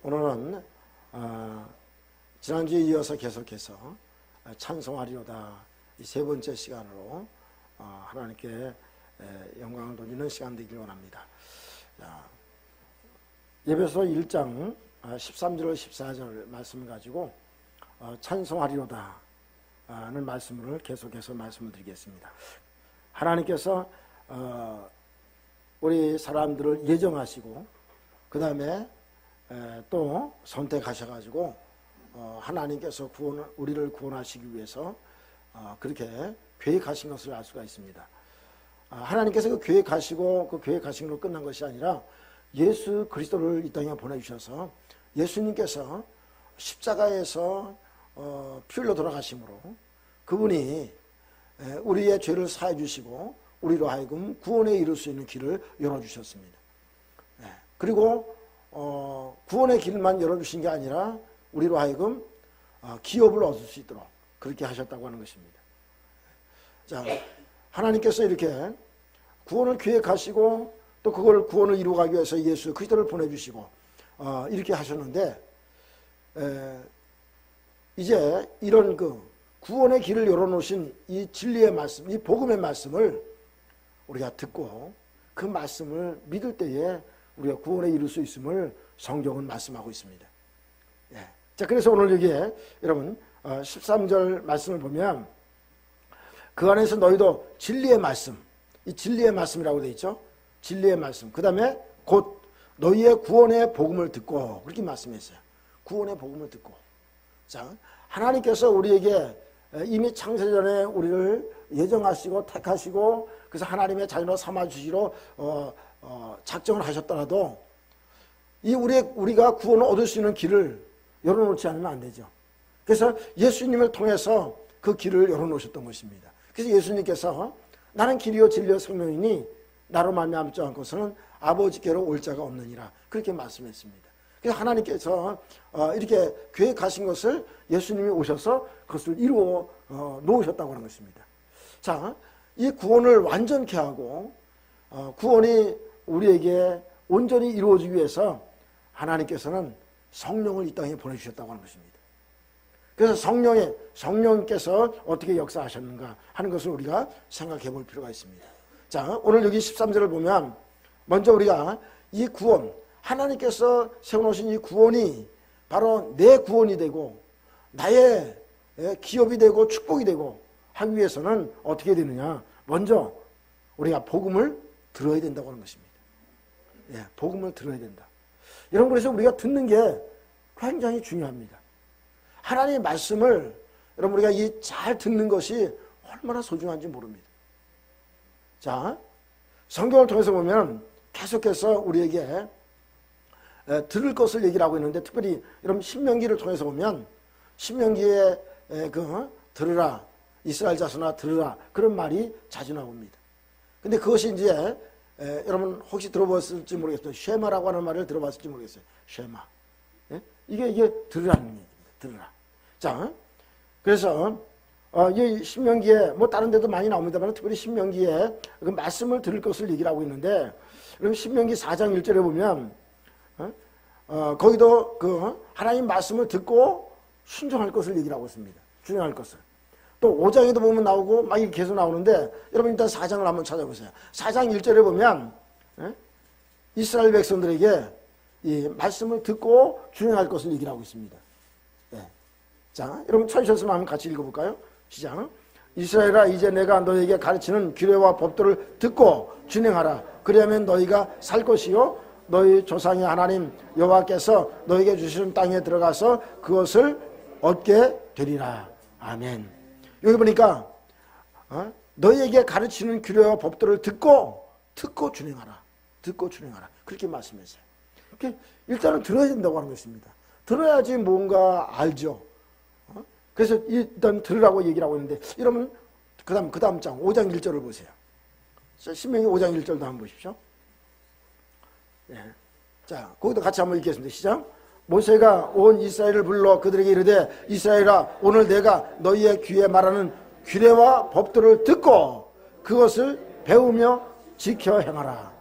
오늘은 지난주에 이어서 계속해서 찬송하리로다 이 세 번째 시간으로 하나님께 영광을 돌리는 시간 되길 원합니다. 에베소 1장 13절 14절 말씀을 가지고 찬송하리로다 하는 말씀을 계속해서 말씀을 드리겠습니다. 하나님께서 우리 사람들을 예정하시고 그 다음에 또 선택하셔가지고 하나님께서 우리를 구원하시기 위해서 그렇게 계획하신 것을 알 수가 있습니다. 하나님께서 그 계획하시고 그 계획하신 걸로 끝난 것이 아니라 예수 그리스도를 이 땅에 보내주셔서 예수님께서 십자가에서 피 흘려 돌아가심으로 그분이 우리의 죄를 사해 주시고 우리로 하여금 구원에 이룰 수 있는 길을 열어주셨습니다. 그리고 구원의 길만 열어주신 게 아니라 우리로 하여금 기업을 얻을 수 있도록 그렇게 하셨다고 하는 것입니다. 자, 하나님께서 이렇게 구원을 계획하시고 또 그걸 구원을 이루어가기 위해서 예수 그리스도를 보내주시고 이렇게 하셨는데 이제 이런 그 구원의 길을 열어놓으신 이 진리의 말씀, 이 복음의 말씀을 우리가 듣고 그 말씀을 믿을 때에 우리가 구원에 이룰 수 있음을 성경은 말씀하고 있습니다. 자, 그래서 오늘 여기에 여러분 13절 말씀을 보면 그 안에서 너희도 진리의 말씀, 이 진리의 말씀이라고 되어 있죠. 진리의 말씀. 그 다음에 곧 너희의 구원의 복음을 듣고 그렇게 말씀했어요. 구원의 복음을 듣고. 자, 하나님께서 우리에게 이미 창세전에 우리를 예정하시고 택하시고 그래서 하나님의 자녀로 삼아주시기로 작정을 하셨더라도 이 우리가 구원을 얻을 수 있는 길을 열어놓지 않으면 안 되죠. 그래서 예수님을 통해서 그 길을 열어놓으셨던 것입니다. 그래서 예수님께서 나는 길이요 진리요 생명이니 나로 말미암지 않고서는 아버지께로 올 자가 없느니라 그렇게 말씀했습니다. 그래서 하나님께서 이렇게 계획하신 것을 예수님이 오셔서 그것을 이루어 놓으셨다고 하는 것입니다. 자, 이 구원을 완전케 하고 구원이 우리에게 온전히 이루어지기 위해서 하나님께서는 성령을 이 땅에 보내주셨다고 하는 것입니다. 그래서 성령께서 어떻게 역사하셨는가 하는 것을 우리가 생각해 볼 필요가 있습니다. 자, 오늘 여기 13절을 보면 먼저 우리가 이 구원, 하나님께서 세워놓으신 이 구원이 바로 내 구원이 되고 나의 기업이 되고 축복이 되고 하기 위해서는 어떻게 되느냐. 먼저 우리가 복음을 들어야 된다고 하는 것입니다. 복음을 들어야 된다. 여러분, 그래서 우리가 듣는 게 굉장히 중요합니다. 하나님의 말씀을 여러분 우리가 잘 듣는 것이 얼마나 소중한지 모릅니다. 자, 성경을 통해서 보면 계속해서 우리에게 들을 것을 얘기를 하고 있는데 특별히 여러분 신명기를 통해서 보면 신명기에 들으라 이스라엘 자손아 들으라 그런 말이 자주 나옵니다. 근데 그것이 이제 여러분 혹시 들어봤을지 모르겠어요. 쉐마라고 하는 말을 들어봤을지 모르겠어요. 쉐마. 이게 들으라는 얘기입니다. 들으라. 자, 그래서 이 신명기에 뭐 다른 데도 많이 나옵니다만 특별히 신명기에 그 말씀을 들을 것을 얘기를 하고 있는데 그럼 신명기 4장 1절에 보면 거기도 그 하나님 말씀을 듣고 순종할 것을 얘기를 하고 있습니다. 준행할 것을. 또 5장에도 보면 나오고 막 이렇게 계속 나오는데 여러분 일단 4장을 한번 찾아보세요. 4장 1절에 보면 이스라엘 백성들에게 이 말씀을 듣고 준행할 것을 얘기를 하고 있습니다. 자, 여러분 찾으셨으면 한번 같이 읽어볼까요? 시작. 이스라엘아 이제 내가 너에게 가르치는 규례와 법도를 듣고 준행하라. 그리하면 너희가 살 것이요 너희 조상의 하나님 여호와께서 너에게 주시는 땅에 들어가서 그것을 얻게 되리라. 아멘. 여기 보니까 너희에게 가르치는 규례와 법도를 듣고 준행하라. 듣고 준행하라. 그렇게 말씀했어요. 일단은 들어야 된다고 하는 것입니다. 들어야지 뭔가 알죠. 그래서 일단 들으라고 얘기를 하고 있는데 여러분 그 다음 장 5장 1절을 보세요. 신명기 5장 1절도 한번 보십시오. 자, 거기도 같이 한번 읽겠습니다. 시작. 모세가 온 이스라엘을 불러 그들에게 이르되 이스라엘아 오늘 내가 너희의 귀에 말하는 규례와 법도를 듣고 그것을 배우며 지켜 행하라.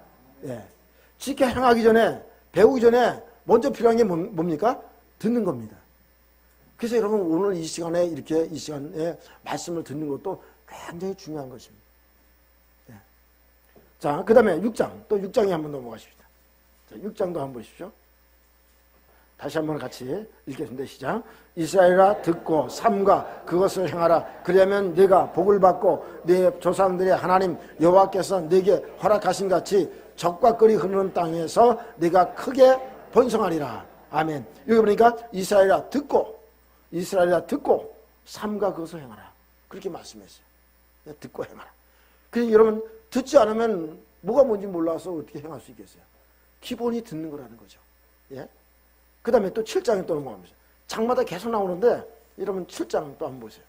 지켜 행하기 전에 배우기 전에 먼저 필요한 게 뭡니까? 듣는 겁니다. 그래서 여러분 오늘 이 시간에 이렇게 이 시간에 말씀을 듣는 것도 굉장히 중요한 것입니다. 네. 자, 그 다음에 6장, 또 6장에 한번 넘어가십시다. 자, 6장도 한번 보십시오. 다시 한번 같이 읽겠습니다. 시작. 이스라엘아 듣고 삼가 그것을 행하라. 그러면 네가 복을 받고 네 조상들의 하나님 여호와께서 네게 허락하신 같이 적과 꿀이 흐르는 땅에서 네가 크게 번성하리라. 아멘. 여기 보니까 이스라엘아 듣고 삼가 그것을 행하라. 그렇게 말씀했어요. 듣고 행하라. 그래서 여러분 듣지 않으면 뭐가 뭔지 몰라서 어떻게 행할 수 있겠어요? 기본이 듣는 거라는 거죠. 예? 그 다음에 또 7장에 또 넘어갑니다. 장마다 계속 나오는데 여러분 7장 또 한번 보세요.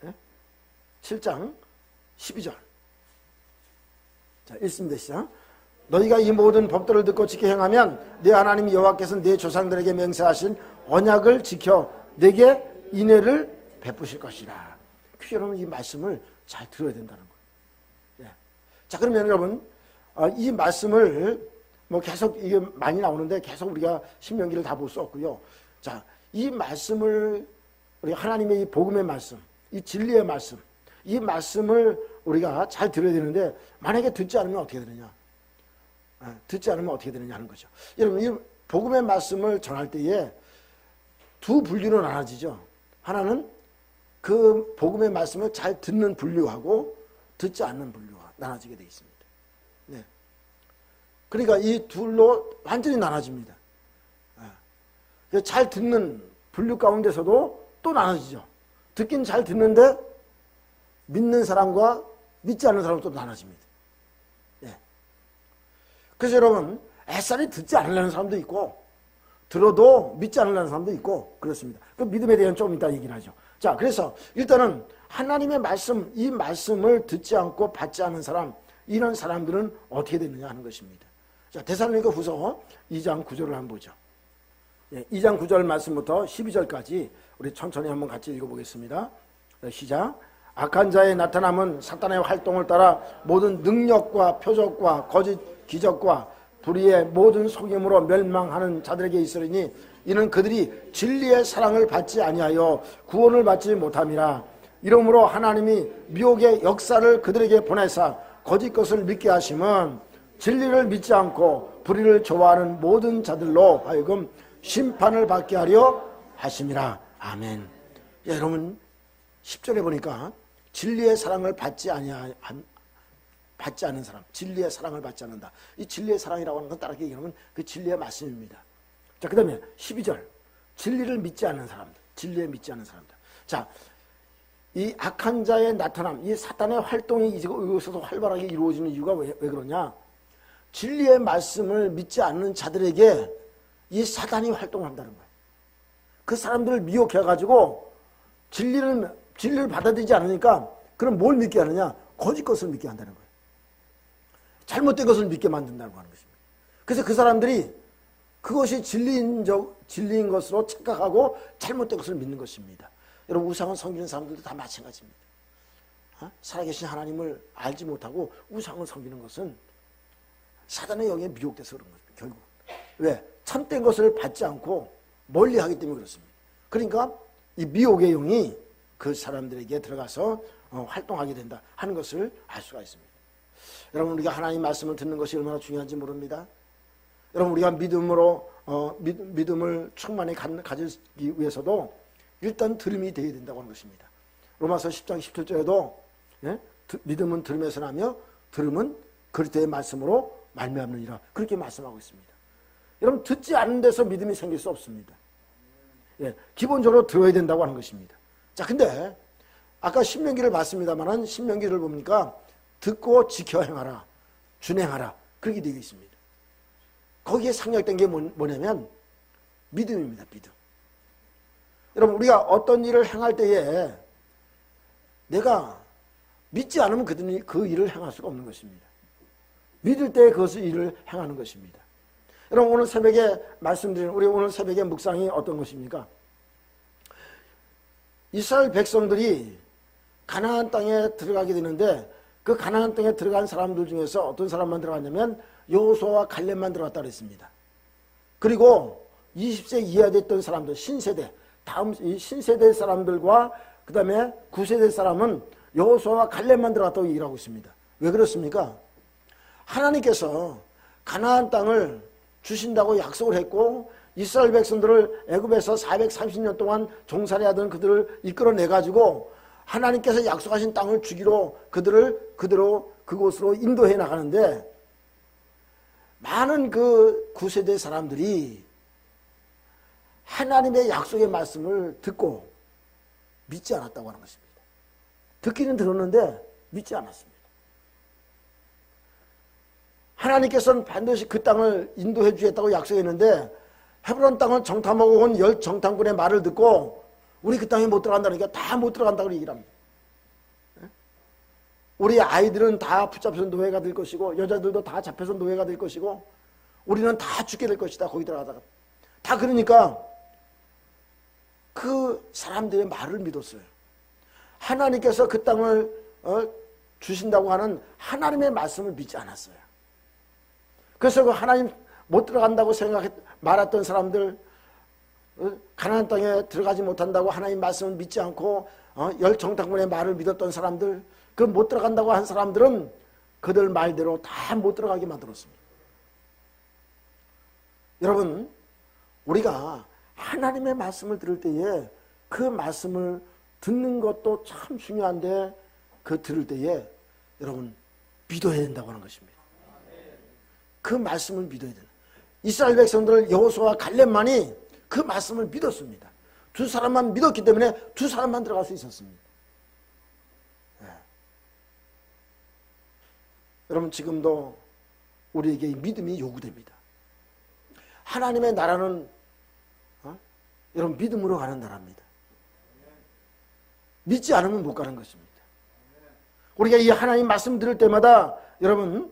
예? 7장 12절. 자, 읽습니다. 시작. 너희가 이 모든 법들을 듣고 지켜 행하면 네 하나님 여호와께서 네 조상들에게 맹세하신 언약을 지켜 네게 인애를 베푸실 것이라. 그래서 여러분 이 말씀을 잘 들어야 된다는 거예요. 예. 자, 그러면 여러분 이 말씀을 뭐 계속 이게 많이 나오는데 계속 우리가 신명기를 다 볼 수 없고요. 자, 이 말씀을 우리 하나님의 이 복음의 말씀, 이 진리의 말씀, 이 말씀을 우리가 잘 들어야 되는데 만약에 듣지 않으면 어떻게 되느냐? 듣지 않으면 어떻게 되느냐 하는 거죠. 여러분 이 복음의 말씀을 전할 때에 두 분류로 나눠지죠. 하나는 그 복음의 말씀을 잘 듣는 분류하고 듣지 않는 분류가 나눠지게 되어 있습니다. 네. 그러니까 이 둘로 완전히 나눠집니다. 잘 듣는 분류 가운데서도 또 나눠지죠. 듣긴 잘 듣는데 믿는 사람과 믿지 않는 사람도 또 나눠집니다. 예. 그래서 여러분 애살이 듣지 않으려는 사람도 있고 들어도 믿지 않으려는 사람도 있고 그렇습니다. 그 믿음에 대한 좀 이따 얘기를 하죠. 자, 그래서 일단은 하나님의 말씀, 이 말씀을 듣지 않고 받지 않는 사람, 이런 사람들은 어떻게 되느냐 하는 것입니다. 자, 데살로니가 후서 2장 9절을 한번 보죠. 예, 2장 9절 말씀부터 12절까지 우리 천천히 한번 같이 읽어보겠습니다. 시작. 악한 자의 나타남은 사탄의 활동을 따라 모든 능력과 표적과 거짓 기적과 불의의 모든 속임으로 멸망하는 자들에게 있으리니 이는 그들이 진리의 사랑을 받지 아니하여 구원을 받지 못함이라. 이러므로 하나님이 미혹의 역사를 그들에게 보내사 거짓 것을 믿게 하심은 진리를 믿지 않고 불의를 좋아하는 모든 자들로 하여금 심판을 받게 하려 하심이라. 아멘. 예, 여러분 10절에 보니까 진리의 사랑을 받지 않는 사람, 진리의 사랑을 받지 않는다. 이 진리의 사랑이라고 하는 건 따르게 얘기하면 그 진리의 말씀입니다. 자, 그 다음에 12절 진리를 믿지 않는 사람들, 진리에 믿지 않는 사람들. 자, 이 악한 자의 나타남, 이 사탄의 활동이 이곳에서 활발하게 이루어지는 이유가 왜 그러냐? 진리의 말씀을 믿지 않는 자들에게 이 사단이 활동을 한다는 거예요. 그 사람들을 미혹해가지고 진리를 받아들이지 않으니까 그럼 뭘 믿게 하느냐? 거짓 것을 믿게 한다는 거예요. 잘못된 것을 믿게 만든다고 하는 것입니다. 그래서 그 사람들이 그것이 진리인 것으로 착각하고 잘못된 것을 믿는 것입니다. 여러분 우상을 섬기는 사람들도 다 마찬가지입니다. 살아계신 하나님을 알지 못하고 우상을 섬기는 것은 사단의 영에 미혹돼서 그런 거죠. 결국 왜? 참된 것을 받지 않고 멀리하기 때문에 그렇습니다. 그러니까 이 미혹의 영이 그 사람들에게 들어가서 활동하게 된다 하는 것을 알 수가 있습니다. 여러분 우리가 하나님 말씀을 듣는 것이 얼마나 중요한지 모릅니다. 여러분 우리가 믿음을 충만히 가지기 위해서도 일단 들음이 되어야 된다고 하는 것입니다. 로마서 10장 17절에도 예? 믿음은 들음에서 나며 들음은 그리스도의 말씀으로 말미암느니라 그렇게 말씀하고 있습니다. 여러분 듣지 않는 데서 믿음이 생길 수 없습니다. 예, 기본적으로 들어야 된다고 하는 것입니다. 자, 근데 아까 신명기를 봤습니다만 신명기를 보니까 듣고 지켜 행하라, 준행하라 그렇게 되어 있습니다. 거기에 상략된 게 뭐냐면 믿음입니다. 믿음. 여러분 우리가 어떤 일을 행할 때에 내가 믿지 않으면 그 일을 행할 수가 없는 것입니다. 믿을 때 그것을 일을 행하는 것입니다. 여러분 오늘 새벽에 말씀드린 우리 오늘 새벽에 묵상이 어떤 것입니까? 이스라엘 백성들이 가나안 땅에 들어가게 되는데 그 가나안 땅에 들어간 사람들 중에서 어떤 사람만 들어갔냐면 여호수아와 갈렙만 들어갔다 그랬습니다. 그리고 20세 이하 됐던 사람들, 신세대, 다음 이 신세대 사람들과 그 다음에 9세대 사람은 여호수아와 갈렙만 들어갔다고 얘기를 하고 있습니다. 왜 그렇습니까? 하나님께서 가나안 땅을 주신다고 약속을 했고 이스라엘 백성들을 애굽에서 430년 동안 종살이하던 그들을 이끌어내가지고 하나님께서 약속하신 땅을 주기로 그들을 그대로 그곳으로 인도해 나가는데 많은 그 9세대 사람들이 하나님의 약속의 말씀을 듣고 믿지 않았다고 하는 것입니다. 듣기는 들었는데 믿지 않았습니다. 하나님께서는 반드시 그 땅을 인도해 주겠다고 약속했는데 헤브론 땅을 정탐하고 온 10 정탐꾼의 말을 듣고 우리 그 땅에 못 들어간다니까 다 못 들어간다고 얘기를 합니다. 우리 아이들은 다 붙잡혀서 노예가 될 것이고 여자들도 다 잡혀서 노예가 될 것이고 우리는 다 죽게 될 것이다. 거기 들어가다가 다 그러니까 그 사람들의 말을 믿었어요. 하나님께서 그 땅을 주신다고 하는 하나님의 말씀을 믿지 않았어요. 그래서 그 하나님 못 들어간다고 말했던 사람들, 가나안 땅에 들어가지 못한다고 하나님 말씀을 믿지 않고 10 정탐꾼의 말을 믿었던 사람들, 그 못 들어간다고 한 사람들은 그들 말대로 다 못 들어가게 만들었습니다. 여러분, 우리가 하나님의 말씀을 들을 때에 그 말씀을 듣는 것도 참 중요한데 그 들을 때에 여러분 믿어야 된다고 하는 것입니다. 그 말씀을 믿어야 된다. 이스라엘 백성들 여호수아와 갈렙만이 그 말씀을 믿었습니다. 두 사람만 믿었기 때문에 두 사람만 들어갈 수 있었습니다. 네. 여러분 지금도 우리에게 믿음이 요구됩니다. 하나님의 나라는 여러분 믿음으로 가는 나라입니다. 믿지 않으면 못 가는 것입니다. 우리가 이 하나님 말씀 들을 때마다 여러분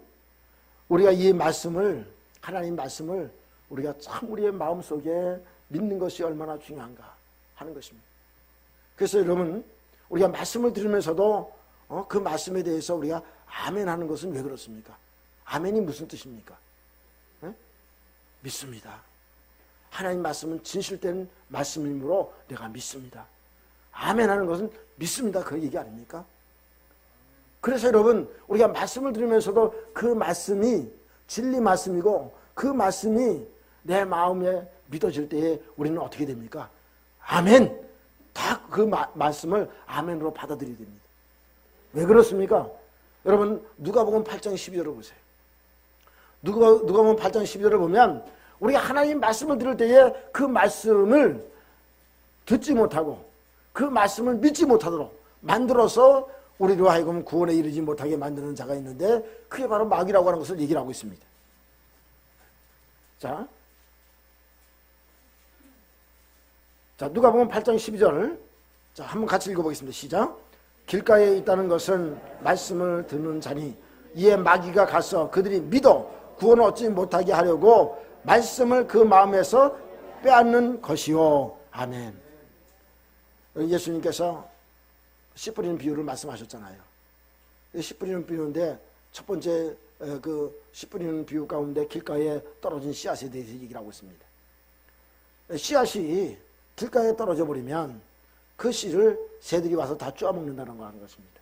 우리가 이 말씀을 하나님 말씀을 우리가 참 우리의 마음속에 믿는 것이 얼마나 중요한가 하는 것입니다. 그래서 여러분 우리가 말씀을 들으면서도 그 말씀에 대해서 우리가 아멘 하는 것은 왜 그렇습니까? 아멘이 무슨 뜻입니까? 네? 믿습니다. 하나님 말씀은 진실된 말씀이므로 내가 믿습니다. 아멘 하는 것은 믿습니다. 그 얘기 아닙니까? 그래서 여러분 우리가 말씀을 들으면서도 그 말씀이 진리 말씀이고 그 말씀이 내 마음에 믿어질 때에 우리는 어떻게 됩니까? 아멘! 다 그 말씀을 아멘으로 받아들여야 됩니다. 왜 그렇습니까? 여러분 누가복음 8장 12절을 보세요. 누가복음 8장 12절을 보면 우리가 하나님 말씀을 들을 때에 그 말씀을 듣지 못하고 그 말씀을 믿지 못하도록 만들어서 우리로 하여금 구원에 이르지 못하게 만드는 자가 있는데 그게 바로 마귀라고 하는 것을 얘기를 하고 있습니다. 자 누가복음 8장 12절 자 한번 같이 읽어보겠습니다. 시작. 길가에 있다는 것은 말씀을 듣는 자니 이에 마귀가 가서 그들이 믿어 구원을 얻지 못하게 하려고 말씀을 그 마음에서 빼앗는 것이요. 아멘. 예수님께서 씨 뿌리는 비유를 말씀하셨잖아요. 씨 뿌리는 비유인데 첫 번째 그 씨 뿌리는 비유 가운데 길가에 떨어진 씨앗에 대해서 얘기를 하고 있습니다. 씨앗이 길가에 떨어져 버리면 그 씨를 새들이 와서 다 쪼아먹는다는 거 하는 것입니다.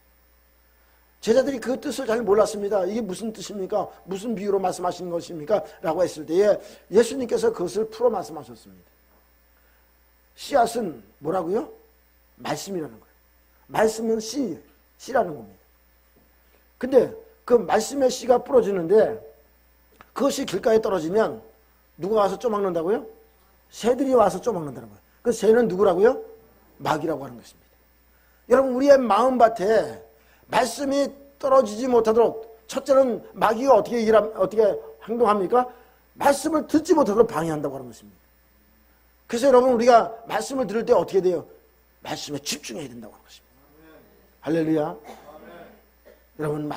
제자들이 그 뜻을 잘 몰랐습니다. 이게 무슨 뜻입니까? 무슨 비유로 말씀하시는 것입니까? 라고 했을 때에 예수님께서 그것을 풀어 말씀하셨습니다. 씨앗은 뭐라고요? 말씀이라는 거예요. 말씀은 씨라는 겁니다. 근데 그 말씀의 씨가 부러지는데 그것이 길가에 떨어지면 누가 와서 쪼먹는다고요? 새들이 와서 쪼먹는다는 거예요. 그 새는 누구라고요? 마귀라고 하는 것입니다. 여러분 우리의 마음밭에 말씀이 떨어지지 못하도록 첫째는 마귀가 어떻게 행동합니까? 말씀을 듣지 못하도록 방해한다고 하는 것입니다. 그래서 여러분 우리가 말씀을 들을 때 어떻게 돼요? 말씀에 집중해야 된다고 하는 것입니다. 할렐루야. 여러분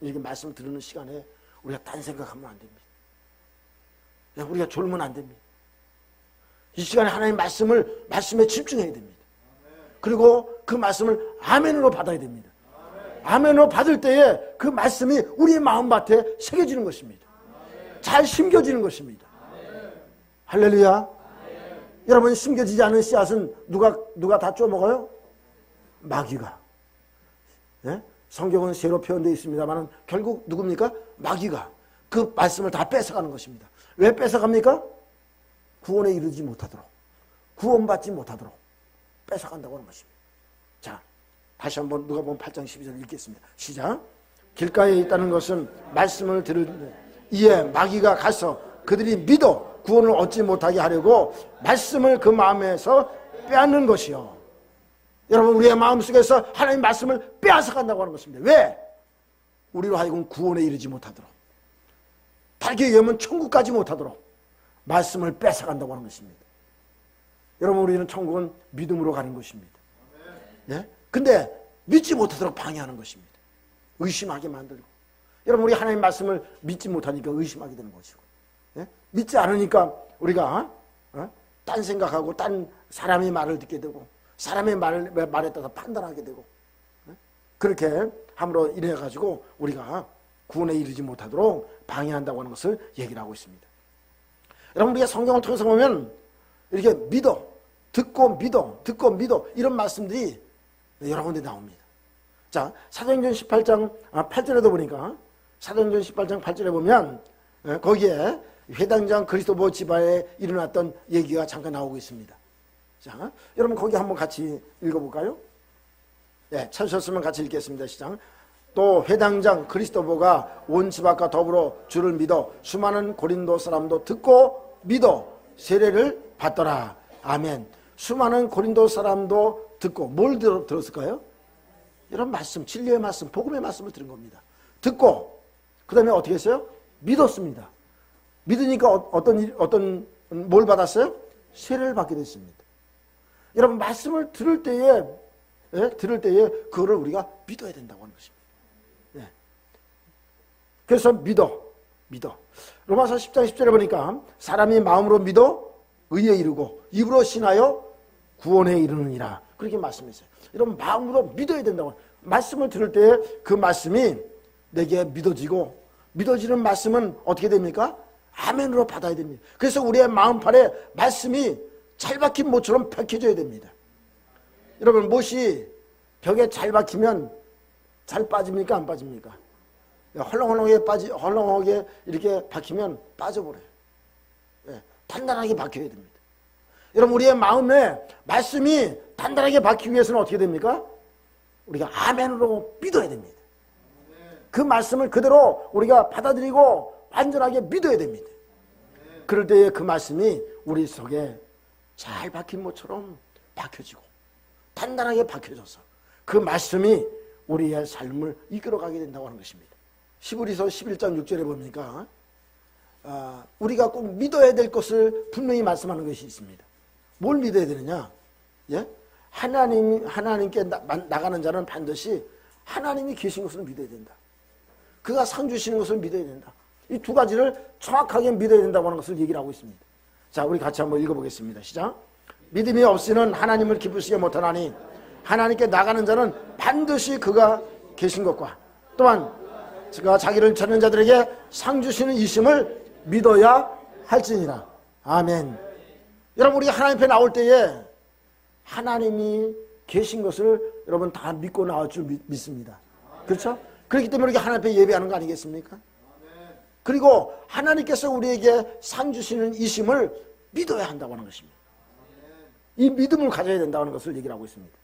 이렇게 말씀을 들으는 시간에 우리가 딴 생각하면 안 됩니다. 우리가 졸면 안 됩니다. 이 시간에 하나님 말씀에 집중해야 됩니다. 그리고 그 말씀을 아멘으로 받아야 됩니다. 아멘으로 받을 때에 그 말씀이 우리의 마음밭에 새겨지는 것입니다. 잘 심겨지는 것입니다. 할렐루야. 여러분, 심겨지지 않은 씨앗은 누가 다 쪼먹어요? 마귀가. 예? 성경은 새로 표현되어 있습니다만 결국 누굽니까? 마귀가 그 말씀을 다 뺏어가는 것입니다. 왜 뺏어갑니까? 구원에 이르지 못하도록, 구원받지 못하도록 뺏어간다고 하는 것입니다. 자, 다시 한번 누가복음 8장 12절 읽겠습니다. 시작. 길가에 있다는 것은 말씀을 들을 이에 마귀가 가서 그들이 믿어 구원을 얻지 못하게 하려고 말씀을 그 마음에서 빼앗는 것이요. 여러분, 우리의 마음속에서 하나님 말씀을 빼앗아간다고 하는 것입니다. 왜? 우리로 하여금 구원에 이르지 못하도록, 달기 위하면 천국까지 못하도록 말씀을 뺏어간다고 하는 것입니다. 여러분, 우리는 천국은 믿음으로 가는 것입니다. 예? 근데 믿지 못하도록 방해하는 것입니다. 의심하게 만들고. 여러분, 우리 하나님 말씀을 믿지 못하니까 의심하게 되는 것이고, 예? 믿지 않으니까 우리가 딴 생각하고 딴 사람의 말을 듣게 되고, 사람의 말에 따라서 판단하게 되고, 그렇게 함으로 인해가지고 우리가 구원에 이르지 못하도록 방해한다고 하는 것을 얘기를 하고 있습니다. 여러분, 우리가 성경을 통해서 보면 이렇게 믿어, 듣고 믿어, 듣고 믿어, 이런 말씀들이 여러 군데 나옵니다. 자, 사도행전 18장 8절에도 보니까, 사도행전 18장 8절에 보면 거기에 회당장 그리스도보 지파에 일어났던 얘기가 잠깐 나오고 있습니다. 자, 여러분 거기 한번 같이 읽어볼까요? 네, 찾으셨으면 같이 읽겠습니다. 시작. 또 회당장 그리스도보가 온 지파과 더불어 주를 믿어 수많은 고린도 사람도 듣고 믿어 세례를 받더라. 아멘. 수많은 고린도 사람도 듣고 뭘 들었을까요? 이런 말씀, 진리의 말씀, 복음의 말씀을 들은 겁니다. 듣고 그 다음에 어떻게 했어요? 믿었습니다. 믿으니까 어떤 뭘 받았어요? 세례를 받게 됐습니다. 여러분, 말씀을 들을 때에 그거를 우리가 믿어야 된다고 하는 것입니다. 예. 그래서 믿어. 로마서 10장 10절에 보니까 사람이 마음으로 믿어 의에 이르고 입으로 신하여 구원에 이르느니라. 그렇게 말씀했어요. 여러분, 마음으로 믿어야 된다고. 말씀을 들을 때 그 말씀이 내게 믿어지고, 믿어지는 말씀은 어떻게 됩니까? 아멘으로 받아야 됩니다. 그래서 우리의 마음판에 말씀이 잘 박힌 못처럼 박혀져야 됩니다. 여러분, 못이 벽에 잘 박히면 잘 빠집니까? 안 빠집니까? 헐렁하게 이렇게 박히면 빠져버려요. 예, 단단하게 박혀야 됩니다. 여러분, 우리의 마음에 말씀이 단단하게 박히기 위해서는 어떻게 됩니까? 우리가 아멘으로 믿어야 됩니다. 그 말씀을 그대로 우리가 받아들이고 완전하게 믿어야 됩니다. 그럴 때에 그 말씀이 우리 속에 잘 박힌 것처럼 박혀지고 단단하게 박혀져서 그 말씀이 우리의 삶을 이끌어가게 된다고 하는 것입니다. 히브리서 11장 6절에 보니까 우리가 꼭 믿어야 될 것을 분명히 말씀하는 것이 있습니다. 뭘 믿어야 되느냐? 예? 하나님께 나가는 자는 반드시 하나님이 계신 것을 믿어야 된다. 그가 상 주시는 것을 믿어야 된다. 이 두 가지를 정확하게 믿어야 된다고 하는 것을 얘기를 하고 있습니다. 자, 우리 같이 한번 읽어보겠습니다. 시작. 믿음이 없이는 하나님을 기쁘시게 못하나니 하나님께 나가는 자는 반드시 그가 계신 것과 또한 그가 자기를 찾는 자들에게 상 주시는 이심을 믿어야 할지니라. 아멘. 여러분, 우리가 하나님 앞에 나올 때에 하나님이 계신 것을 여러분 다 믿고 나올 줄 믿습니다. 그렇죠? 그렇기 때문에 우리가 하나님 앞에 예배하는 거 아니겠습니까? 그리고 하나님께서 우리에게 상 주시는 이심을 믿어야 한다고 하는 것입니다. 이 믿음을 가져야 된다는 것을 얘기를 하고 있습니다.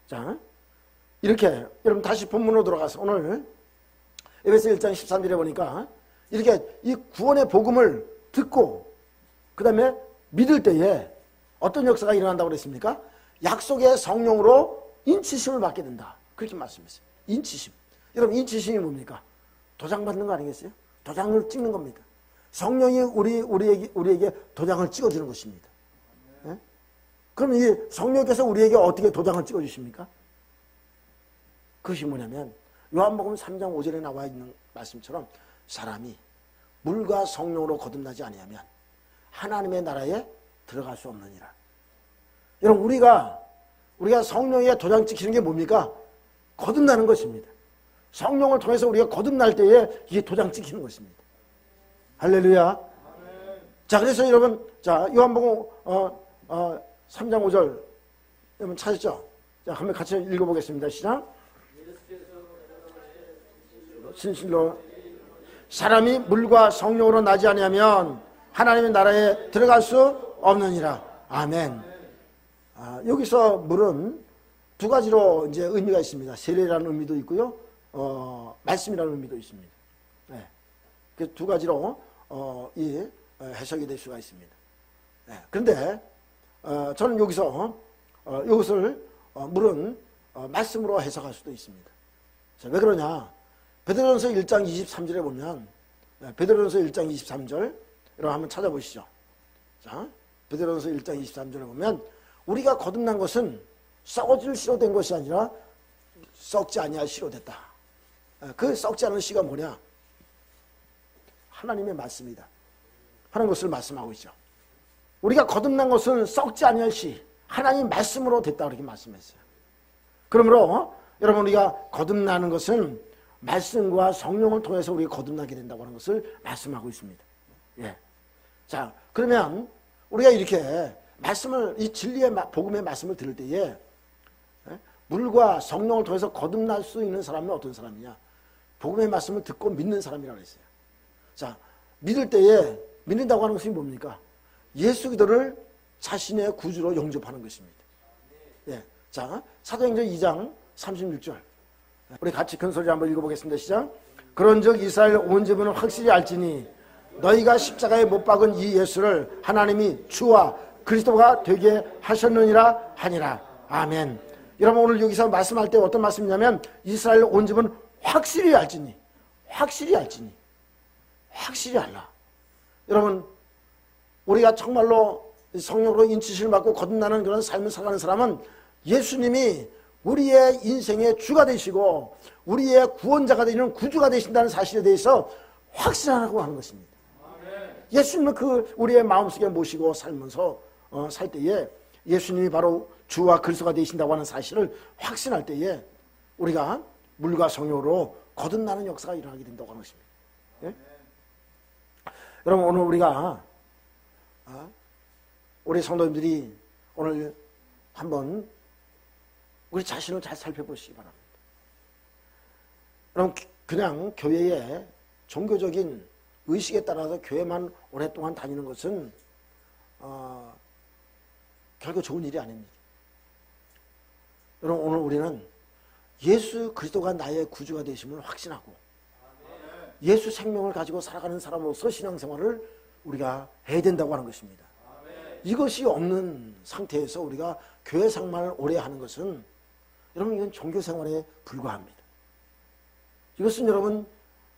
자, 이렇게 여러분 다시 본문으로 돌아가서 오늘 에베소 1장 13절에 보니까 이렇게 이 구원의 복음을 듣고 그 다음에 믿을 때에 어떤 역사가 일어난다고 그랬습니까? 약속의 성령으로 인치심을 받게 된다. 그렇게 말씀했어요. 인치심. 여러분, 인치심이 뭡니까? 도장 받는 거 아니겠어요? 도장을 찍는 겁니다. 성령이 우리에게 도장을 찍어주는 것입니다. 네? 그럼 이 성령께서 우리에게 어떻게 도장을 찍어주십니까? 그것이 뭐냐면 요한복음 3장 5절에 나와 있는 말씀처럼 사람이 물과 성령으로 거듭나지 아니하면 하나님의 나라에 들어갈 수 없느니라. 여러분, 우리가 성령에 도장 찍히는 게 뭡니까? 거듭나는 것입니다. 성령을 통해서 우리가 거듭날 때에 이게 도장 찍히는 것입니다. 할렐루야. 자, 그래서 여러분, 자, 요한복음 3장 5절 여러분 찾았죠? 자, 한번 같이 읽어보겠습니다. 시작. 진실로 사람이 물과 성령으로 나지 아니하면 하나님의 나라에 들어갈 수 없느니라. 아멘. 여기서 물은 두 가지로 이제 의미가 있습니다. 세례라는 의미도 있고요, 말씀이라는 의미도 있습니다. 네. 그 두 가지로 해석이 될 수가 있습니다. 네. 그런데 저는 여기서 이것을 물은 말씀으로 해석할 수도 있습니다. 자, 왜 그러냐? 베드로전서 1장 23절에 보면, 베드로전서 1장 23절 여러분 한번 찾아보시죠. 자, 베드로전서 1장 23절에 보면 우리가 거듭난 것은 썩어질 씨로 된 것이 아니라 썩지 아니할 씨로 됐다. 그 썩지 않은 씨가 뭐냐? 하나님의 말씀이다 하는 것을 말씀하고 있죠. 우리가 거듭난 것은 썩지 아니할 씨, 하나님 말씀으로 됐다 그렇게 말씀했어요. 그러므로 여러분, 우리가 거듭나는 것은 말씀과 성령을 통해서 우리가 거듭나게 된다고 하는 것을 말씀하고 있습니다. 예. 자, 그러면 우리가 이렇게 말씀을, 이 진리의 복음의 말씀을 들을 때에 물과 성령을 통해서 거듭날 수 있는 사람은 어떤 사람이냐? 복음의 말씀을 듣고 믿는 사람이라고 했어요. 자, 믿을 때에, 믿는다고 하는 것이 뭡니까? 예수 그리스도를 자신의 구주로 영접하는 것입니다. 예. 자, 사도행전 2장 36절. 우리 같이 큰 소리 한번 읽어보겠습니다. 시작. 그런즉 이스라엘 온 집은 확실히 알지니 너희가 십자가에 못 박은 이 예수를 하나님이 주와 그리스도가 되게 하셨느니라 하니라. 아멘. 여러분, 오늘 여기서 말씀할 때 어떤 말씀이냐면 이스라엘 온 집은 확실히 알지니, 확실히 알지니, 확실히 알라. 여러분, 우리가 정말로 성령으로 인치심을 받고 거듭나는 그런 삶을 살아가는 사람은 예수님이 우리의 인생의 주가 되시고 우리의 구원자가 되시는 구주가 되신다는 사실에 대해서 확신하라고 하는 것입니다. 예수님은 그 우리의 마음속에 모시고 살면서 살 때에 예수님이 바로 주와 그리스도가 되신다고 하는 사실을 확신할 때에 우리가 물과 성령으로 거듭나는 역사가 일어나게 된다고 하는 것입니다. 예? 여러분, 오늘 우리가 우리 성도님들이 오늘 한번 우리 자신을 잘 살펴보시기 바랍니다. 여러분, 그냥 교회에 종교적인 의식에 따라서 교회만 오랫동안 다니는 것은 결코 좋은 일이 아닙니다. 여러분, 오늘 우리는 예수 그리스도가 나의 구주가 되심을 확신하고 예수 생명을 가지고 살아가는 사람으로서 신앙생활을 우리가 해야 된다고 하는 것입니다. 이것이 없는 상태에서 우리가 교회 생활을 오래 하는 것은 여러분, 이건 종교생활에 불과합니다. 이것은 여러분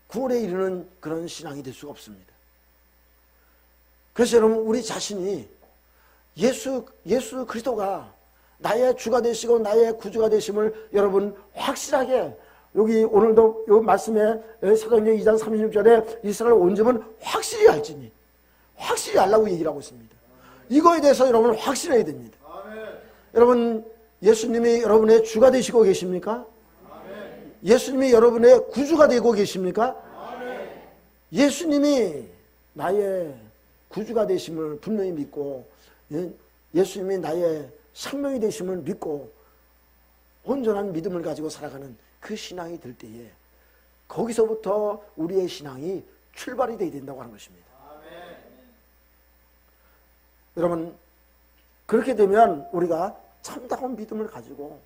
구원에 이르는 그런 신앙이 될 수가 없습니다. 그래서 여러분, 우리 자신이 예수 그리스도가 나의 주가 되시고 나의 구주가 되심을 여러분 확실하게, 여기 오늘도 이 말씀에 사도행전 2장 36절에 이스라엘 온 집은 확실히 알지니, 확실히 알라고 얘기를 하고 있습니다. 이거에 대해서 여러분 확신해야 됩니다. 여러분, 예수님이 여러분의 주가 되시고 계십니까? 예수님이 여러분의 구주가 되고 계십니까? 예수님이 나의 구주가 되심을 분명히 믿고 예수님이 나의 생명이 되심을 믿고 온전한 믿음을 가지고 살아가는 그 신앙이 들 때에 거기서부터 우리의 신앙이 출발이 되어야 된다고 하는 것입니다. 여러분, 그렇게 되면 우리가 참다운 믿음을 가지고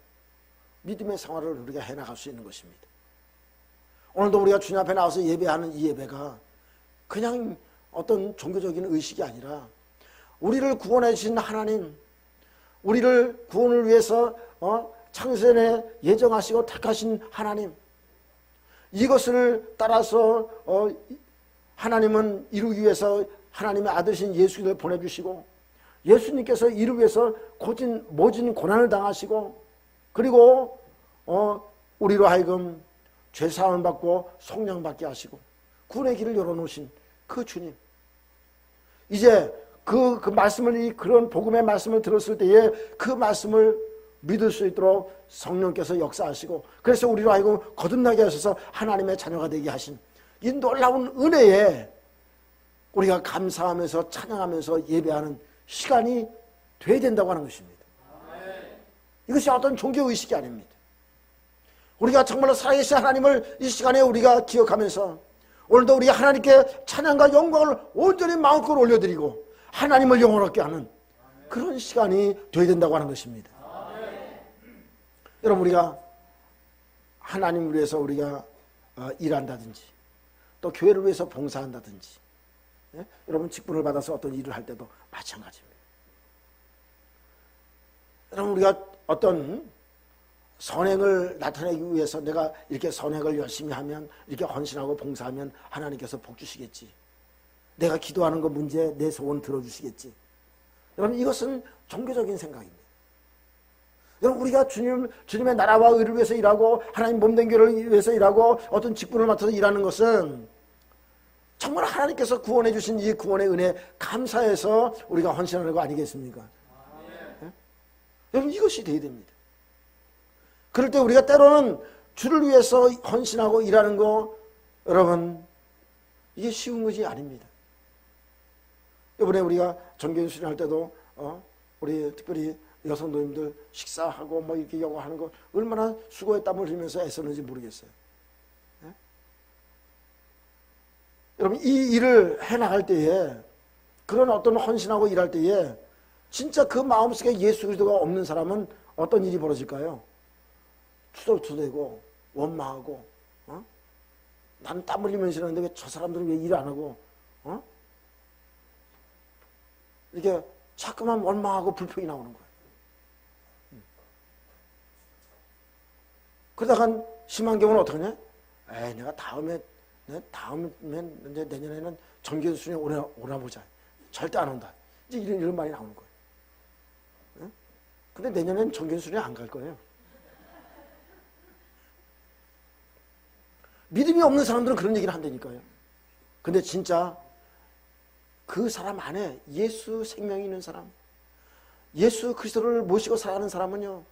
믿음의 생활을 우리가 해나갈 수 있는 것입니다. 오늘도 우리가 주님 앞에 나와서 예배하는 이 예배가 그냥 어떤 종교적인 의식이 아니라 우리를 구원해 주신 하나님, 우리를 구원을 위해서 창세전에 예정하시고 택하신 하나님, 이것을 따라서 하나님은 이루기 위해서 하나님의 아들이신 예수 그리스도를 보내주시고 예수님께서 이루기 위해서 모진 고난을 당하시고 그리고 우리로 하여금 죄사함을 받고 속량 받게 하시고 구원의 길을 열어놓으신 그 주님, 이제 그 말씀을, 그런 복음의 말씀을 들었을 때에 그 말씀을 믿을 수 있도록 성령께서 역사하시고 그래서 우리로 하여금 거듭나게 하셔서 하나님의 자녀가 되게 하신 이 놀라운 은혜에 우리가 감사하면서 찬양하면서 예배하는 시간이 돼야 된다고 하는 것입니다. 이것이 어떤 종교의식이 아닙니다. 우리가 정말로 살아계신 하나님을 이 시간에 우리가 기억하면서 오늘도 우리가 하나님께 찬양과 영광을 온전히 마음껏 올려드리고 하나님을 영원하게 하는 그런 시간이 돼야 된다고 하는 것입니다. 여러분, 우리가 하나님을 위해서 우리가 일한다든지 또 교회를 위해서 봉사한다든지, 예? 여러분 직분을 받아서 어떤 일을 할 때도 마찬가지입니다. 여러분, 우리가 어떤 선행을 나타내기 위해서 내가 이렇게 선행을 열심히 하면, 이렇게 헌신하고 봉사하면 하나님께서 복 주시겠지, 내가 기도하는 거 문제 내 소원 들어주시겠지. 여러분, 이것은 종교적인 생각입니다. 여러분, 우리가 주님의 나라와 의를 위해서 일하고 하나님 몸된 교회를 위해서 일하고 어떤 직분을 맡아서 일하는 것은 정말 하나님께서 구원해 주신 이 구원의 은혜 감사해서 우리가 헌신하는 거 아니겠습니까? 네? 여러분, 이것이 돼야 됩니다. 그럴 때 우리가 때로는 주를 위해서 헌신하고 일하는 거, 여러분, 이게 쉬운 것이 아닙니다. 이번에 우리가 정견수련 할 때도 우리 특별히 여성 노님들 식사하고 뭐 이렇게 영어하는 거 얼마나 수고에 땀을 흘리면서 애썼는지 모르겠어요. 네? 여러분, 이 일을 해나갈 때에, 그런 어떤 헌신하고 일할 때에 진짜 그 마음속에 예수 그리스도가 없는 사람은 어떤 일이 벌어질까요? 투덜투덜대고 원망하고, 난 땀 흘리면서 일하는데 왜 저 사람들은 왜 일 안 하고, 이렇게 자꾸만 원망하고 불평이 나오는 거예요. 그러다가 심한 경우는 어떡하냐? 내가 다음에 이제 내년에는 정규수련회 오나 보자. 절대 안 온다. 이제 이런 말이 나오는 거예요. 근데 내년에는 정규수련회 안 갈 거예요. 믿음이 없는 사람들은 그런 얘기를 한다니까요. 근데 진짜 그 사람 안에 예수 생명이 있는 사람, 예수 그리스도를 모시고 살아가는 사람은요,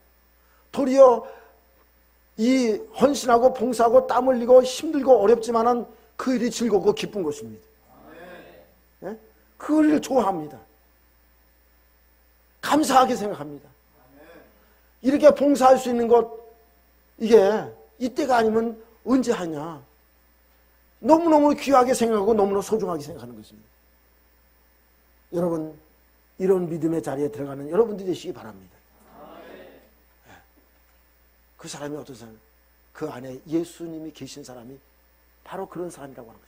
도리어 이 헌신하고 봉사하고 땀 흘리고 힘들고 어렵지만은 그 일이 즐겁고 기쁜 것입니다. 네? 그 일을 좋아합니다. 감사하게 생각합니다. 이렇게 봉사할 수 있는 것, 이게 이때가 아니면 언제 하냐. 너무너무 귀하게 생각하고 너무너무 소중하게 생각하는 것입니다. 여러분, 이런 믿음의 자리에 들어가는 여러분들이 되시기 바랍니다. 그 사람이 어떤 사람? 그 안에 예수님이 계신 사람이 바로 그런 사람이라고 하는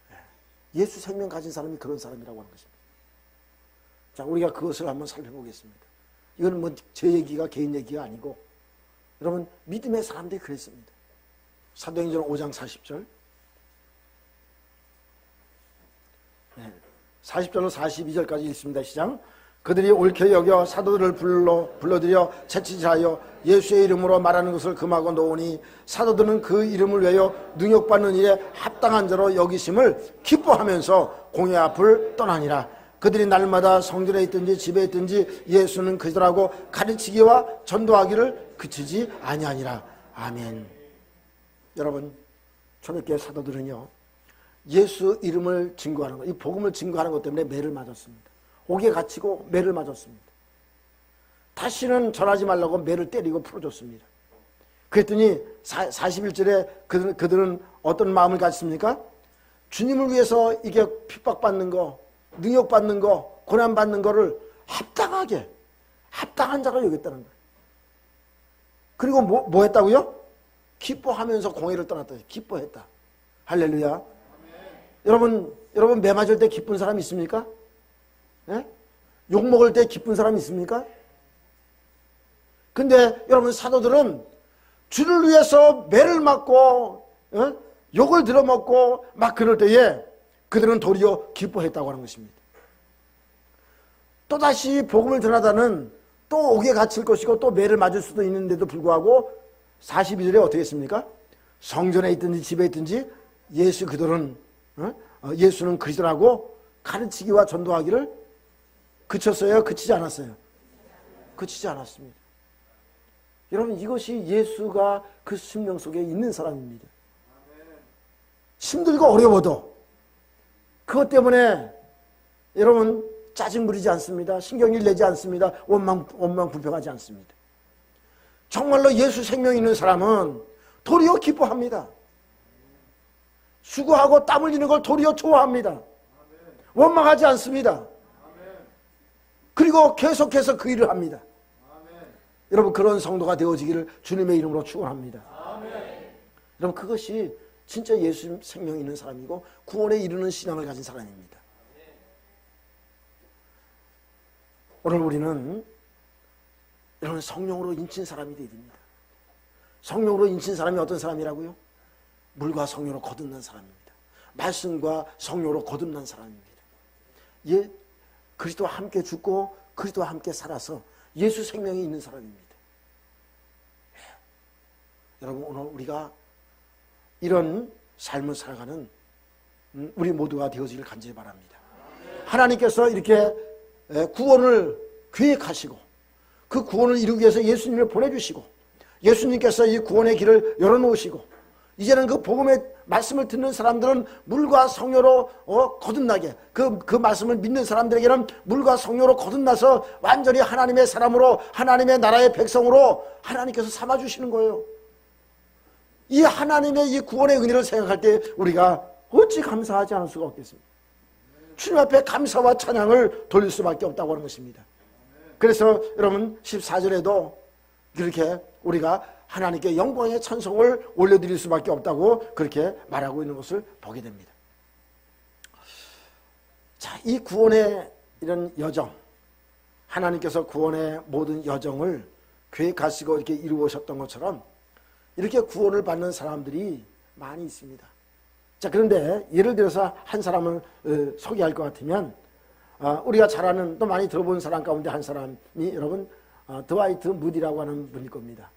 것입니다. 예수 생명 가진 사람이 그런 사람이라고 하는 것입니다. 자, 우리가 그것을 한번 살펴보겠습니다. 이건 뭐 제 얘기가 개인 얘기가 아니고, 여러분, 믿음의 사람들이 그랬습니다. 사도행전 5장 40절. 40절로 42절까지 읽습니다. 시작. 그들이 옳게 여겨 사도들을 불러들여 채찍질하여 예수의 이름으로 말하는 것을 금하고 놓으니 사도들은 그 이름을 외워 능욕받는 일에 합당한 자로 여기심을 기뻐하면서 공회 앞을 떠나니라. 그들이 날마다 성전에 있든지 집에 있든지 예수는 그리스도라고 가르치기와 전도하기를 그치지 아니하니라. 아멘. 여러분, 초대교회 사도들은요, 예수 이름을 증거하는 것, 이 복음을 증거하는 것 때문에 매를 맞았습니다. 옥에 갇히고 매를 맞았습니다. 다시는 전하지 말라고 매를 때리고 풀어줬습니다. 그랬더니 41절에 그들은 어떤 마음을 가졌습니까? 주님을 위해서 이게 핍박받는 거, 능욕받는 거, 고난받는 거를 합당한 자가 여겼다는 거예요. 그리고 뭐 했다고요? 기뻐하면서 공회를 떠났다. 기뻐했다. 할렐루야. 여러분 매 맞을 때 기쁜 사람 있습니까? 예? 욕 먹을 때 기쁜 사람 있습니까? 근데 여러분, 사도들은 주를 위해서 매를 맞고 욕을 들어먹고 막 그럴 때에 그들은 도리어 기뻐했다고 하는 것입니다. 또다시 복음을 전하다는 또 옥에 갇힐 것이고 또 매를 맞을 수도 있는데도 불구하고 42절에 어떻게 했습니까? 성전에 있든지 집에 있든지 예수는 그리스도라고 가르치기와 전도하기를 그쳤어요? 그치지 않았어요? 그치지 않았습니다. 여러분, 이것이 예수가 그 심령 속에 있는 사람입니다. 힘들고 어려워도 그것 때문에 여러분 짜증 부리지 않습니다. 신경질 내지 않습니다. 원망 불평하지 않습니다. 정말로 예수 생명 있는 사람은 도리어 기뻐합니다. 수고하고 땀 흘리는 걸 도리어 좋아합니다. 원망하지 않습니다. 그리고 계속해서 그 일을 합니다. 여러분 그런 성도가 되어지기를 주님의 이름으로 축원합니다. 여러분 그것이 진짜 예수 생명 있는 사람이고 구원에 이르는 신앙을 가진 사람입니다. 오늘 우리는 이런 성령으로 인친 사람이 되어야 됩니다. 성령으로 인친 사람이 어떤 사람이라고요? 물과 성령으로 거듭난 사람입니다. 말씀과 성령으로 거듭난 사람입니다. 예, 그리스도와 함께 죽고 그리스도와 함께 살아서 예수 생명이 있는 사람입니다. 예. 여러분 오늘 우리가 이런 삶을 살아가는 우리 모두가 되어지길 간절히 바랍니다. 하나님께서 이렇게 구원을 계획하시고 그 구원을 이루기 위해서 예수님을 보내주시고 예수님께서 이 구원의 길을 열어놓으시고 이제는 그 복음의 말씀을 듣는 사람들은 물과 성령으로 거듭나게 그 말씀을 믿는 사람들에게는 물과 성령으로 거듭나서 완전히 하나님의 사람으로 하나님의 나라의 백성으로 하나님께서 삼아주시는 거예요. 이 하나님의 이 구원의 은혜를 생각할 때 우리가 어찌 감사하지 않을 수가 없겠습니까? 주님 앞에 감사와 찬양을 돌릴 수밖에 없다고 하는 것입니다. 그래서 여러분 14절에도 그렇게 우리가 하나님께 영광의 찬송을 올려드릴 수밖에 없다고 그렇게 말하고 있는 것을 보게 됩니다. 자, 이 구원의 이런 여정, 하나님께서 구원의 모든 여정을 계획하시고 이렇게 이루어셨던 것처럼 이렇게 구원을 받는 사람들이 많이 있습니다. 자, 그런데 예를 들어서 한 사람을 소개할 것 같으면 우리가 잘 아는 또 많이 들어본 사람 가운데 한 사람이 여러분 드와이트 무디라고 하는 분일 겁니다.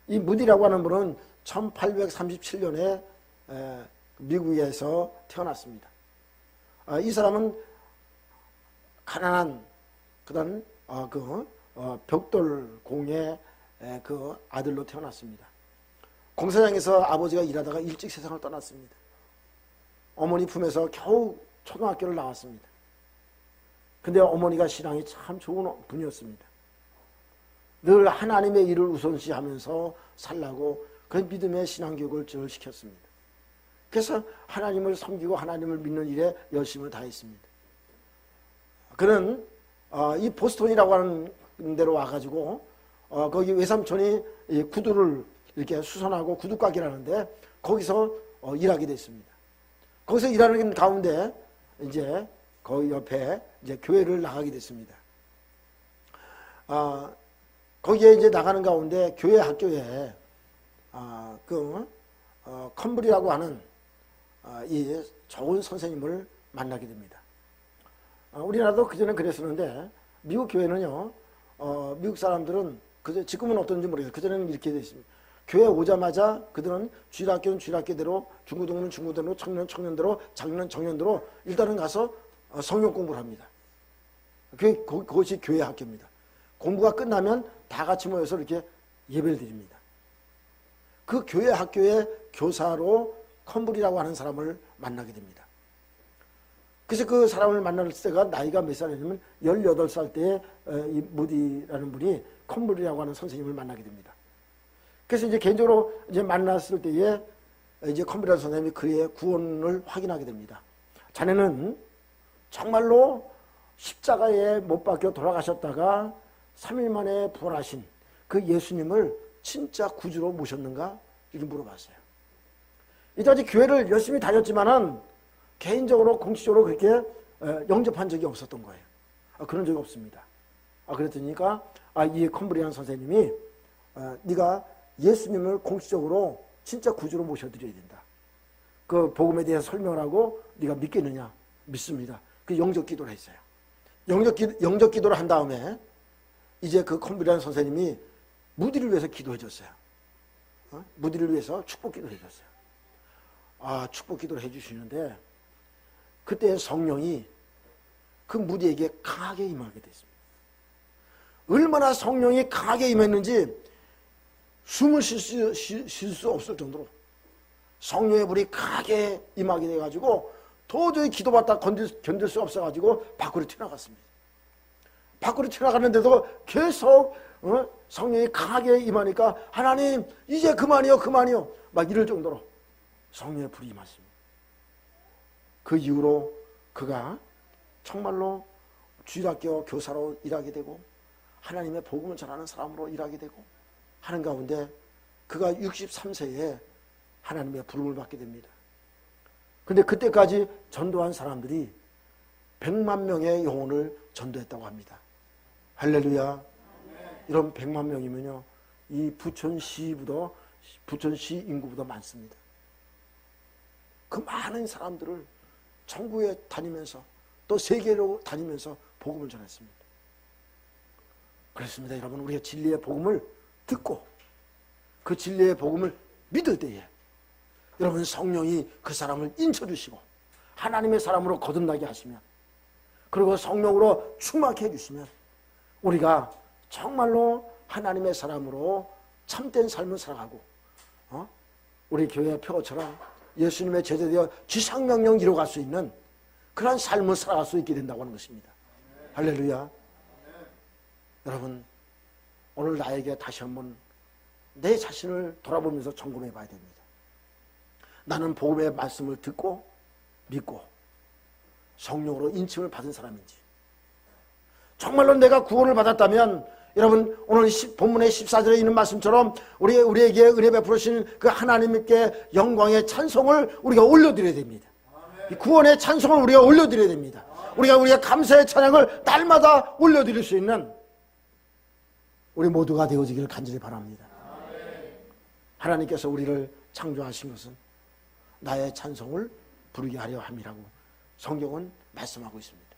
이 무디라고 하는 분은 1837년에 미국에서 태어났습니다. 이 사람은 가난한 그런 벽돌공의 그 아들로 태어났습니다. 공사장에서 아버지가 일하다가 일찍 세상을 떠났습니다. 어머니 품에서 겨우 초등학교를 나왔습니다. 근데 어머니가 신앙이 참 좋은 분이었습니다. 늘 하나님의 일을 우선시하면서 살라고 그 믿음의 신앙교육을 늘 시켰습니다. 그래서 하나님을 섬기고 하나님을 믿는 일에 열심을 다했습니다. 그는 이 보스턴이라고 하는 데로 와가지고 거기 외삼촌이 구두를 이렇게 수선하고 구두가게를 하는데 거기서 일하게 됐습니다. 거기서 일하는 가운데 이제 거기 옆에 이제 교회를 나가게 됐습니다. 거기에 이제 나가는 가운데 교회 학교에 컴블이라고 하는 이 좋은 선생님을 만나게 됩니다. 우리나라도 그전에 그랬었는데 미국 교회는요, 미국 사람들은 지금은 어떤지 모르겠어요. 그전에는 이렇게 되어 있습니다. 교회 오자마자 그들은 주일학교는 주일학교대로, 중고등부는 중고등부대로, 청년은 청년대로, 장년은 청년대로 일단은 가서 성경 공부를 합니다. 그것이 교회 학교입니다. 공부가 끝나면 다 같이 모여서 이렇게 예배를 드립니다. 그 교회 학교의 교사로 컴블이라고 하는 사람을 만나게 됩니다. 그래서 그 사람을 만날 때가 나이가 몇 살이냐면 18살 때에 이 무디라는 분이 컴블이라고 하는 선생님을 만나게 됩니다. 그래서 이제 개인적으로 이제 만났을 때에 이제 컴블이라는 선생님이 그의 구원을 확인하게 됩니다. 자네는 정말로 십자가에 못 박혀 돌아가셨다가 3일 만에 부활하신 그 예수님을 진짜 구주로 모셨는가? 이렇게 물어봤어요. 이때까지 교회를 열심히 다녔지만은 개인적으로 공식적으로 그렇게 영접한 적이 없었던 거예요. 그런 적이 없습니다. 그랬더니까 이 컴블이라는 선생님이 네가 예수님을 공식적으로 진짜 구주로 모셔드려야 된다. 그 복음에 대해서 설명을 하고 네가 믿겠느냐? 믿습니다. 그 영접 기도를 했어요. 영접 기도를 한 다음에 이제 그 컴블이라는 선생님이 무디를 위해서 기도해 줬어요. 무디를 위해서 축복 기도를 해줬어요. 축복 기도를 해주시는데 그때 성령이 그 무디에게 강하게 임하게 됐습니다. 얼마나 성령이 강하게 임했는지 숨을 쉴 수 없을 정도로 성령의 불이 강하게 임하게 돼가지고 도저히 기도받다 견딜 수 없어가지고 밖으로 튀어나갔습니다. 밖으로 튀어나갔는데도 계속 성령이 강하게 임하니까 하나님 이제 그만이요 막 이럴 정도로 성령의 불이 임했습니다. 그 이후로 그가 정말로 주일학교 교사로 일하게 되고 하나님의 복음을 전하는 사람으로 일하게 되고 하는 가운데 그가 63세에 하나님의 부름을 받게 됩니다. 그런데 그때까지 전도한 사람들이 100만 명의 영혼을 전도했다고 합니다. 할렐루야. 이런 100만 명이면요 이 부천시 인구보다 많습니다. 그 많은 사람들을 전국에 다니면서 또 세계로 다니면서 복음을 전했습니다. 그렇습니다. 여러분, 우리가 진리의 복음을 듣고 그 진리의 복음을 믿을 때에 여러분 성령이 그 사람을 인쳐주시고 하나님의 사람으로 거듭나게 하시면 그리고 성령으로 충만케 해주시면 우리가 정말로 하나님의 사람으로 참된 삶을 살아가고 우리 교회 표어처럼 예수님의 제자되어 지상명령 이루어갈 수 있는 그런 삶을 살아갈 수 있게 된다고 하는 것입니다. 할렐루야. 여러분, 오늘 나에게 다시 한번 내 자신을 돌아보면서 점검해 봐야 됩니다. 나는 복음의 말씀을 듣고 믿고 성령으로 인침을 받은 사람인지, 정말로 내가 구원을 받았다면 여러분 오늘 본문의 14절에 있는 말씀처럼 우리에게 은혜 베푸신 그 하나님께 영광의 찬송을 우리가 올려드려야 됩니다. 이 구원의 찬송을 우리가 올려드려야 됩니다. 우리가 감사의 찬양을 날마다 올려드릴 수 있는 우리 모두가 되어지기를 간절히 바랍니다. 하나님께서 우리를 창조하신 것은 나의 찬송을 부르게 하려 함이라고 성경은 말씀하고 있습니다.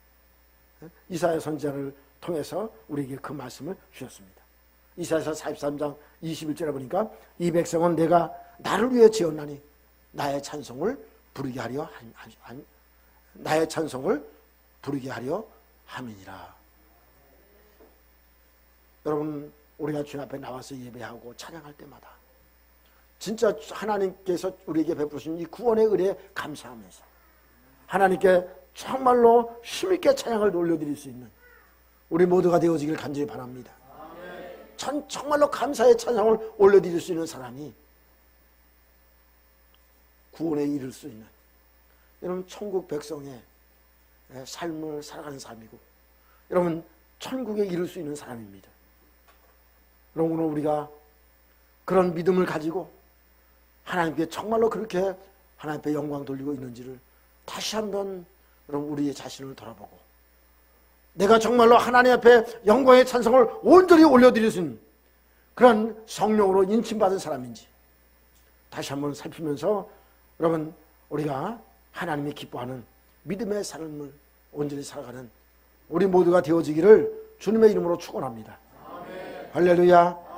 이사야 선지자를 통해서 우리에게 그 말씀을 주셨습니다. 이사야서 43장 21절에 보니까 이 백성은 내가 나를 위해 지었나니 나의 찬송을 부르게 하려 나의 찬송을 부르게 하려 함이니라. 여러분, 우리가 주님 앞에 나와서 예배하고 찬양할 때마다 진짜 하나님께서 우리에게 베푸신 이 구원의 은혜에 감사하면서 하나님께 정말로 힘있게 찬양을 올려드릴 수 있는 우리 모두가 되어지길 간절히 바랍니다. 정말로 감사의 찬양을 올려드릴 수 있는 사람이 구원에 이를 수 있는 여러분 천국 백성의 삶을 살아가는 사람이고 여러분 천국에 이를 수 있는 사람입니다. 여러분 오늘 우리가 그런 믿음을 가지고 하나님께 정말로 그렇게 하나님 앞에 영광 돌리고 있는지를 다시 한번 여러분 우리의 자신을 돌아보고 내가 정말로 하나님 앞에 영광의 찬송을 온전히 올려드릴 수 있는 그런 성령으로 인침받은 사람인지 다시 한번 살피면서 여러분 우리가 하나님이 기뻐하는 믿음의 삶을 온전히 살아가는 우리 모두가 되어지기를 주님의 이름으로 축원합니다. 할렐루야.